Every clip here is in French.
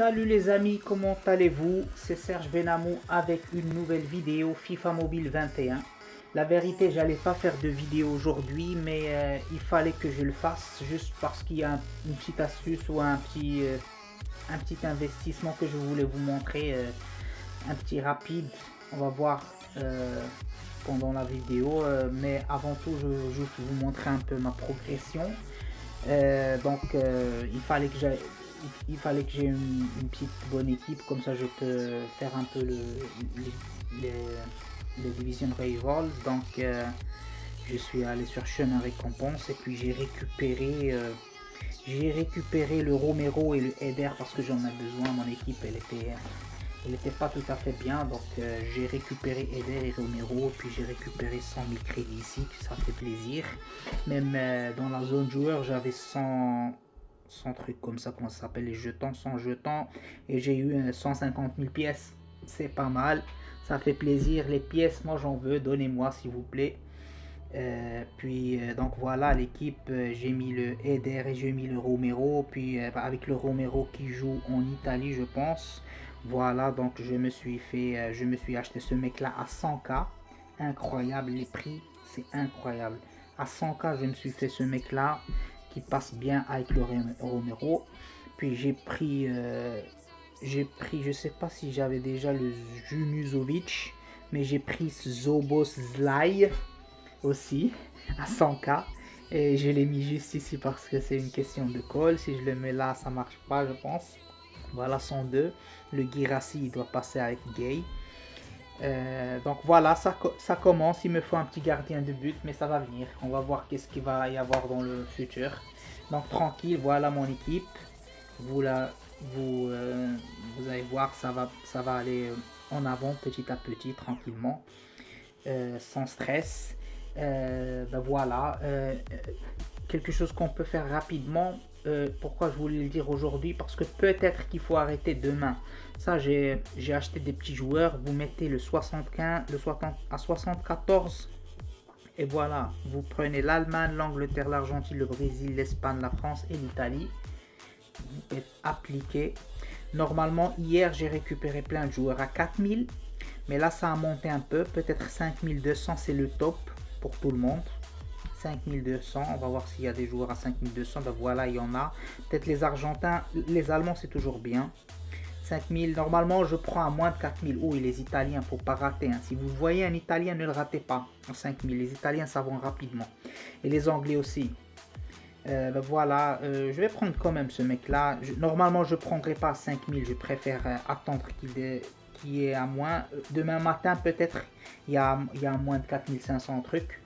Salut les amis, comment allez-vous? C'est Serge Benamou avec une nouvelle vidéo FIFA Mobile 21. La vérité, j'allais pas faire de vidéo aujourd'hui, mais il fallait que je le fasse juste parce qu'il y a une petite astuce ou un petit investissement que je voulais vous montrer, un petit rapide. On va voir pendant la vidéo, mais avant tout, je veux juste vous montrer un peu ma progression. Il fallait que j'ai une petite bonne équipe, comme ça je peux faire un peu les Division Rivals. Je suis allé sur chemin récompense et puis j'ai récupéré le Romero et le Eder parce que j'en ai besoin. Mon équipe elle était pas tout à fait bien, donc j'ai récupéré Eder et Romero, puis j'ai récupéré 100 000 crédits ici, ça fait plaisir. Même dans la zone joueur j'avais 100 trucs comme ça, comment ça s'appelle, les jetons, 100 jetons, et j'ai eu 150 000 pièces, c'est pas mal, ça fait plaisir. Les pièces, moi j'en veux, donnez-moi s'il vous plaît. Donc voilà l'équipe, j'ai mis le Eder et j'ai mis le Romero, puis avec le Romero qui joue en Italie je pense. Voilà, donc je me suis acheté ce mec là à 100k, incroyable, les prix c'est incroyable. À 100k je me suis fait ce mec là qui passe bien avec le Romero. Puis j'ai pris, je sais pas si j'avais déjà le Junuzovic, mais j'ai pris Szoboszlai aussi à 100k, et je l'ai mis juste ici parce que c'est une question de call. Si je le mets là ça marche pas je pense. Voilà, 102. Le Guirassy il doit passer avec Gay. Donc voilà, ça commence. Il me faut un petit gardien de but, mais ça va venir. On va voir qu'est-ce qu'il va y avoir dans le futur. Donc tranquille, voilà mon équipe. Vous allez voir, ça va aller en avant petit à petit, tranquillement, sans stress. Voilà, quelque chose qu'on peut faire rapidement. Pourquoi je voulais le dire aujourd'hui? Parce que peut-être qu'il faut arrêter demain. Ça, j'ai acheté des petits joueurs. Vous mettez le 75, le 60 à 74. Et voilà, vous prenez l'Allemagne, l'Angleterre, l'Argentine, le Brésil, l'Espagne, la France et l'Italie. Vous êtes appliqué. Normalement, hier, j'ai récupéré plein de joueurs à 4000. Mais là, ça a monté un peu. Peut-être 5200, c'est le top pour tout le monde. 5200, on va voir s'il y a des joueurs à 5200. Ben voilà, il y en a. Peut-être les Argentins, les Allemands c'est toujours bien. 5000, normalement je prends à moins de 4000. Oh, et les Italiens, faut pas rater, hein. Si vous voyez un Italien, ne le ratez pas en 5000. Les Italiens ça vont rapidement. Et les Anglais aussi. Ben voilà, je vais prendre quand même ce mec là. Normalement je prendrai pas à 5000, je préfère attendre qu'il est à moins. Demain matin peut-être il y a moins de 4500 trucs.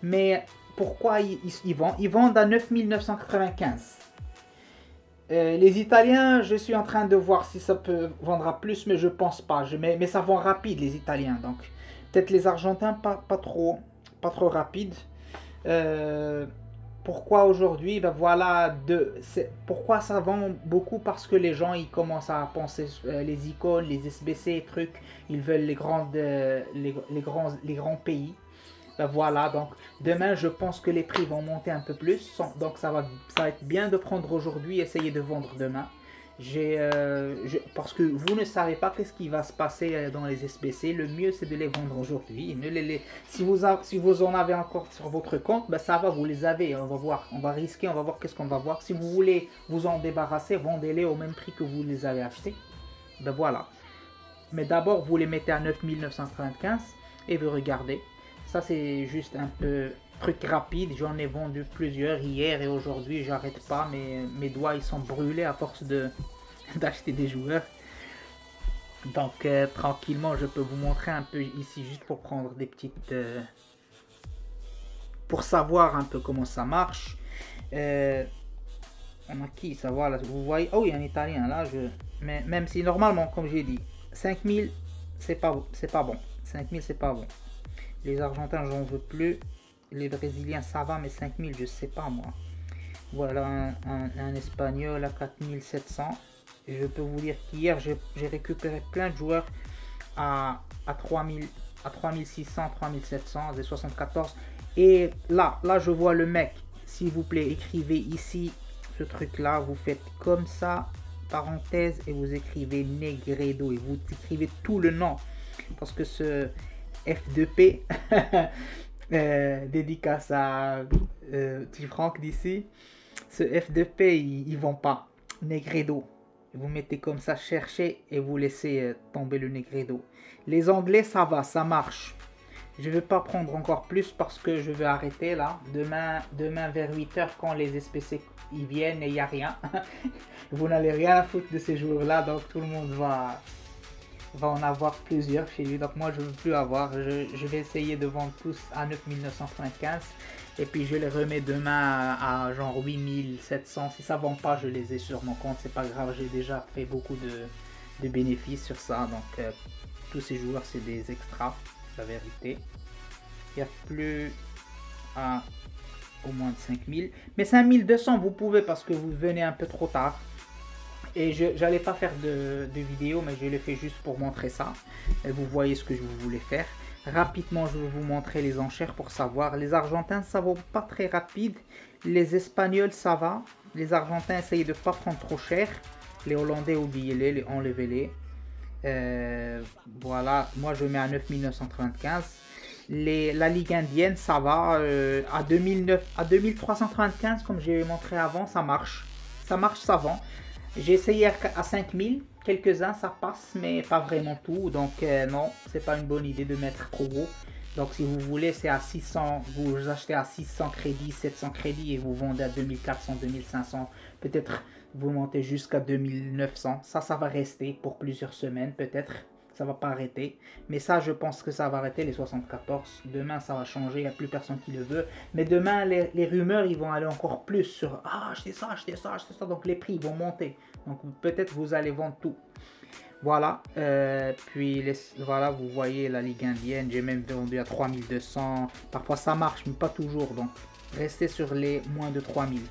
Mais pourquoi ils vendent à 9995? Les Italiens, je suis en train de voir si ça peut vendre à plus, mais je pense pas. Mais ça vend rapide les Italiens, donc peut-être les Argentins pas trop rapide. Pourquoi aujourd'hui? Ben voilà, pourquoi ça vend beaucoup? Parce que les gens ils commencent à penser les icônes, les SBC, trucs. Ils veulent les grands pays. Ben voilà, donc demain je pense que les prix vont monter un peu plus, donc ça va être bien de prendre aujourd'hui, essayer de vendre demain. Parce que vous ne savez pas qu'est-ce qui va se passer dans les SBC, le mieux c'est de les vendre aujourd'hui. Si vous en avez encore sur votre compte, ben ça va, vous les avez, on va voir, on va risquer, on va voir qu'est-ce qu'on va voir. Si vous voulez vous en débarrasser, vendez-les au même prix que vous les avez achetés. Ben voilà, mais d'abord vous les mettez à 9995 et vous regardez. Ça c'est juste un peu truc rapide, j'en ai vendu plusieurs hier et aujourd'hui, j'arrête pas, mes doigts ils sont brûlés à force d'acheter des joueurs. Donc tranquillement je peux vous montrer un peu ici juste pour prendre des petites... pour savoir un peu comment ça marche. On a qui ça, voilà, vous voyez, oh il y a un Italien là, mais même si normalement comme j'ai dit, 5000 c'est pas bon, 5000 c'est pas bon. Les Argentins, j'en veux plus. Les Brésiliens, ça va, mais 5000, je sais pas moi. Voilà un Espagnol à 4700. Et je peux vous dire qu'hier, j'ai récupéré plein de joueurs à 3600, 3700, des 74. Et là, je vois le mec. S'il vous plaît, écrivez ici ce truc-là. Vous faites comme ça. parenthèse et vous écrivez Negredo et vous écrivez tout le nom. Parce que ce F2P, dédicace à petit Franck d'ici, ce F2P, ils vont pas. Negredo. Vous mettez comme ça, cherchez et vous laissez tomber le Negredo. Les Anglais, ça va, ça marche. Je ne vais pas prendre encore plus parce que je vais arrêter là. Demain vers 8h, quand les SPC ils viennent et il n'y a rien. Vous n'allez rien à foutre de ces jours-là, donc tout le monde va en avoir plusieurs chez lui. Donc moi, je ne veux plus avoir. Je vais essayer de vendre tous à 9 995. Et puis je les remets demain à genre 8700. Si ça ne vend pas, je les ai sur mon compte. C'est pas grave, j'ai déjà fait beaucoup de bénéfices sur ça. Donc tous ces joueurs, c'est des extras, la vérité. Il n'y a plus à au moins de 5000. Mais 5200, vous pouvez parce que vous venez un peu trop tard. Et je n'allais pas faire de vidéo, mais je l'ai fait juste pour montrer ça. Et vous voyez ce que je voulais faire. Rapidement, je vais vous montrer les enchères pour savoir. Les Argentins, ça va pas très rapide. Les Espagnols, ça va. Les Argentins, essayez de ne pas prendre trop cher. Les Hollandais, oubliez-les, enlevez-les. Voilà, moi je mets à 9995. La Ligue indienne, ça va. À 2395, comme j'ai montré avant, ça marche. Ça marche, ça vend. J'ai essayé à 5000, quelques-uns ça passe, mais pas vraiment tout. Donc non, c'est pas une bonne idée de mettre trop gros. Donc si vous voulez, c'est à 600, vous achetez à 600 crédits, 700 crédits et vous vendez à 2400, 2500. Peut-être vous montez jusqu'à 2900. Ça va rester pour plusieurs semaines peut-être. Ça va pas arrêter. Mais ça, je pense que ça va arrêter les 74. Demain, ça va changer. Il n'y a plus personne qui le veut. Mais demain, les rumeurs, ils vont aller encore plus sur « Ah, achetez ça, achetez ça, achetez ça. » Donc, les prix vont monter. Donc, peut-être vous allez vendre tout. Voilà. Voilà, vous voyez la Ligue indienne. J'ai même vendu à 3200. Parfois, ça marche, mais pas toujours. Donc, restez sur les moins de 3000.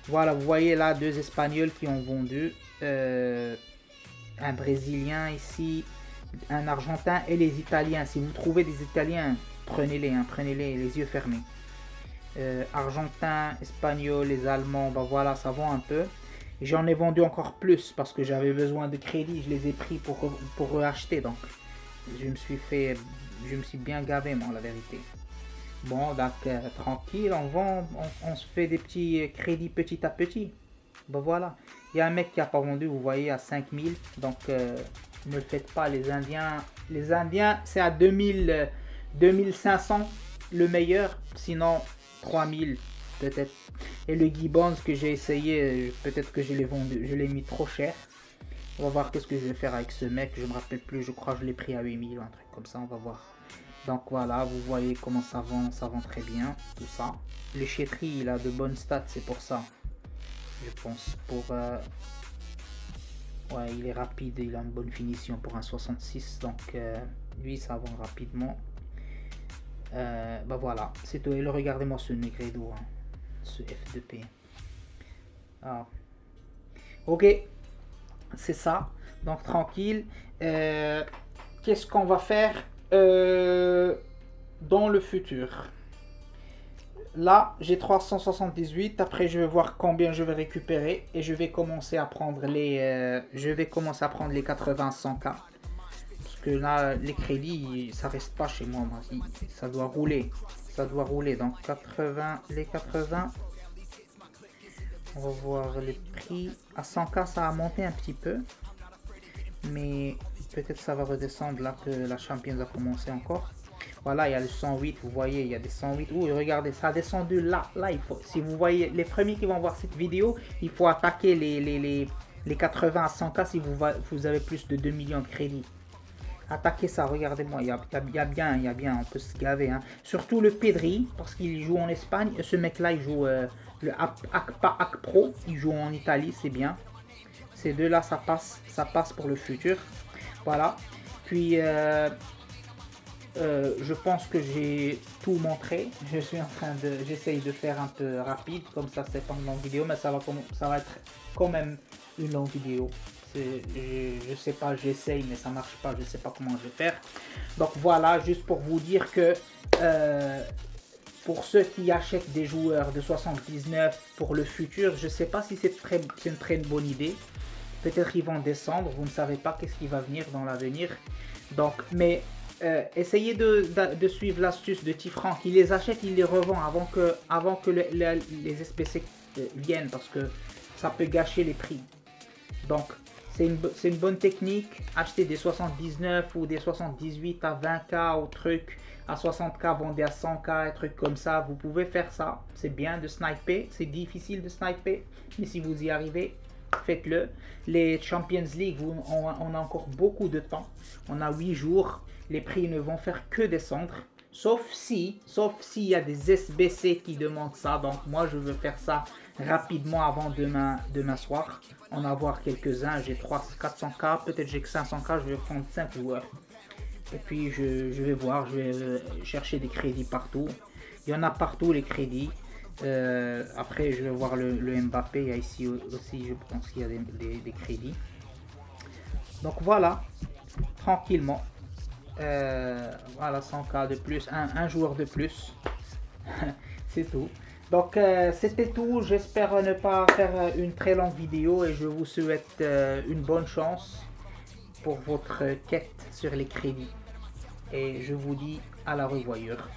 Voilà, vous voyez là, 2 Espagnols qui ont vendu. Un Brésilien ici. Un Argentin et les Italiens. Si vous trouvez des Italiens, prenez-les, hein, prenez-les les yeux fermés. Argentin, Espagnol, les Allemands, bah voilà, ça vend un peu. J'en ai vendu encore plus parce que j'avais besoin de crédit. Je les ai pris pour reacheter. Donc, je me suis bien gavé, moi, la vérité. Bon, donc, tranquille, on vend, on se fait des petits crédits petit à petit. Bah voilà. Il y a un mec qui n'a pas vendu, vous voyez, à 5000. Donc, ne le faites pas, les Indiens. Les Indiens, c'est à 2500 le meilleur. Sinon, 3000 peut-être. Et le Gibbons que j'ai essayé, peut-être que je l'ai vendu, je l'ai mis trop cher. On va voir qu'est-ce que je vais faire avec ce mec. Je me rappelle plus, je crois que je l'ai pris à 8000 ou un truc comme ça, on va voir. Donc voilà, vous voyez comment ça vend très bien, tout ça. L'échéterie, il a de bonnes stats, c'est pour ça. Je pense ouais, il est rapide, il a une bonne finition pour un 66, donc lui ça vend rapidement. Bah voilà, c'est tout. Et regardez-moi ce Negredo, hein, ce F2P. Ah. Ok, c'est ça, donc tranquille. Qu'est-ce qu'on va faire dans le futur? Là, j'ai 378. Après, je vais voir combien je vais récupérer. Et je vais commencer à prendre les 80 100K. Parce que là, les crédits, ça reste pas chez moi. Ça doit rouler. Ça doit rouler. Donc, les 80. On va voir les prix. À 100K, ça a monté un petit peu. Mais peut-être ça va redescendre là que la Champions a commencé encore. Voilà, il y a le 108, vous voyez, il y a des 108. Ouh, regardez, ça a descendu là. Là, il faut, si vous voyez, les premiers qui vont voir cette vidéo, il faut attaquer les 80 à 100K si vous avez plus de 2 millions de crédits. Attaquez ça, regardez-moi, il y a bien, on peut se gaver. Hein. Surtout le Pedri, parce qu'il joue en Espagne. Ce mec-là, il joue le AC Pro, il joue en Italie, c'est bien. Ces deux-là, ça passe pour le futur. Voilà. Puis... je pense que j'ai tout montré. J'essaye de faire un peu rapide, comme ça c'est pas une longue vidéo, mais ça va être quand même une longue vidéo. Je sais pas, j'essaye, mais ça marche pas, je sais pas comment je vais faire. Donc voilà, juste pour vous dire que pour ceux qui achètent des joueurs de 79 pour le futur, je sais pas si c'est une très bonne idée. Peut-être ils vont descendre, vous ne savez pas qu'est-ce qui va venir dans l'avenir. Donc, mais essayez de suivre l'astuce de Tifranc. Il les achète, il les revend avant que les SBC viennent, parce que ça peut gâcher les prix. Donc, c'est une bonne technique. Acheter des 79 ou des 78 à 20K ou trucs à 60K, vendez à 100K, trucs comme ça. Vous pouvez faire ça. C'est bien de sniper. C'est difficile de sniper, mais si vous y arrivez, faites-le. Les Champions League, on a encore beaucoup de temps. On a 8 jours. Les prix ne vont faire que descendre. Sauf s'il y a des SBC qui demandent ça. Donc moi, je veux faire ça rapidement avant demain soir. En avoir quelques-uns. J'ai 400K. Peut-être j'ai que 500K. Je vais prendre 5 joueurs. Et puis je vais voir. Je vais chercher des crédits partout. Il y en a partout les crédits. Après je vais voir le Mbappé. Il y a ici aussi, je pense qu'il y a des crédits. Donc voilà. Tranquillement. Voilà, 100K de plus, un joueur de plus. C'est tout. Donc c'était tout. J'espère ne pas faire une très longue vidéo et je vous souhaite une bonne chance pour votre quête sur les crédits. Et je vous dis à la revoyure.